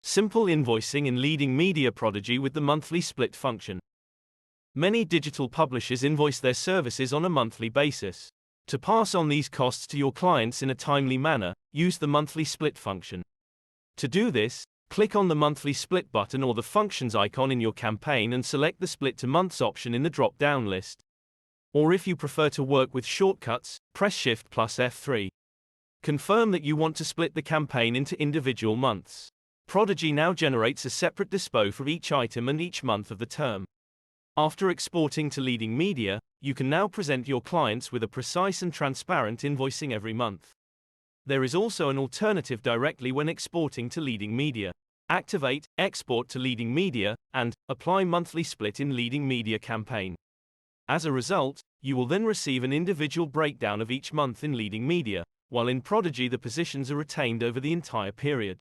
Simple invoicing in leading media proDigi with the monthly split function. Many digital publishers invoice their services on a monthly basis. To pass on these costs to your clients in a timely manner, use the monthly split function. To do this, click on the monthly split button or the functions icon in your campaign and select the split to months option in the drop-down list. Or if you prefer to work with shortcuts, press Shift plus F3. Confirm that you want to split the campaign into individual months. proDigi now generates a separate dispo for each item and each month of the term. After exporting to leading media, you can now present your clients with a precise and transparent invoicing every month. There is also an alternative directly when exporting to leading media. Activate, export to leading media, and apply monthly split in leading media campaign. As a result, you will then receive an individual breakdown of each month in leading media, while in proDigi the positions are retained over the entire period.